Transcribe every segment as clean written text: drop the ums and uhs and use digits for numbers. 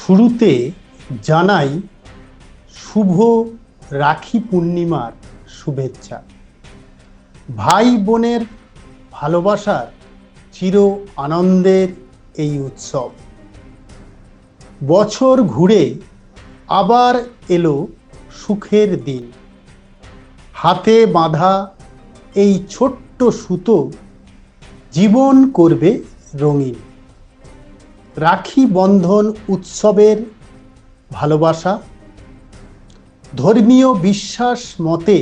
শুরুতে জানাই শুভ রাখি পূর্ণিমার শুভেচ্ছা। ভাই বোনের ভালোবাসার চির আনন্দের এই উৎসব। বছর ঘুরে আবার এলো সুখের দিন। হাতে বাঁধা এই ছোট্ট সুতো জীবন করবে রঙিন। রাখি বন্ধন উৎসবের ভালোবাসা, ধর্মীয় বিশ্বাস মতে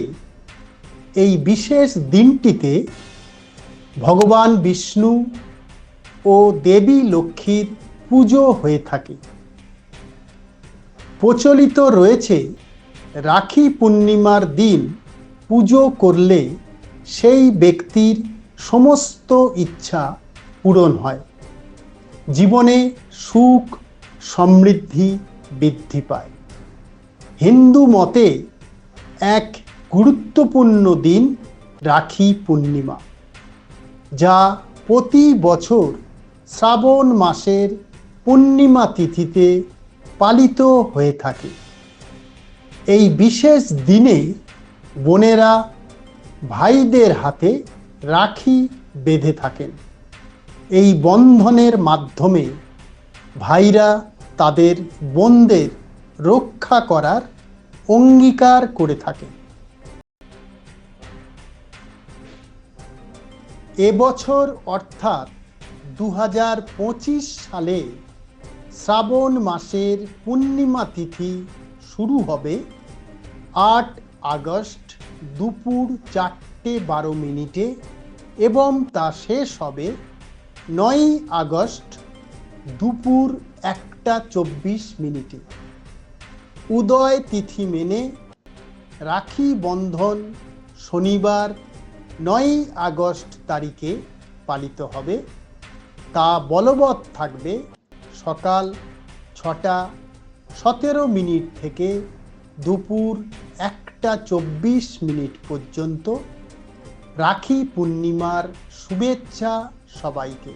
এই বিশেষ দিনটিতে ভগবান বিষ্ণু ও দেবী লক্ষ্মীর পুজো হয়ে থাকে। প্রচলিত রয়েছে রাখি পূর্ণিমার দিন পুজো করলে সেই ব্যক্তির সমস্ত ইচ্ছা পূরণ হয়, জীবনে সুখ সমৃদ্ধি বৃদ্ধি পায়। হিন্দু মতে এক গুরুত্বপূর্ণ দিন রাখি পূর্ণিমা, যা প্রতি বছর শ্রাবণ মাসের পূর্ণিমা তিথিতে পালিত হয়ে থাকে। এই বিশেষ দিনে বোনেরা ভাইদের হাতে রাখি বেঁধে থাকেন। এই বন্ধনের মাধ্যমে ভাইরা তাদের বোনদের রক্ষা করার অঙ্গীকার করে থাকে। এবছর অর্থাৎ 2025 সালে শ্রাবণ মাসের পূর্ণিমা তিথি শুরু হবে 8 আগস্ট দুপুর 4:12 এবং তা শেষ হবে 9 আগস্ট দুপুর 1:24। উদয় তিথি মেনে রাখি বন্ধন শনিবার 9 আগস্ট তারিখে পালিত হবে। তা বলবৎ থাকবে সকাল 6:17 থেকে দুপুর 1:24 পর্যন্ত। রাখি পূর্ণিমার শুভেচ্ছা সবাইকে।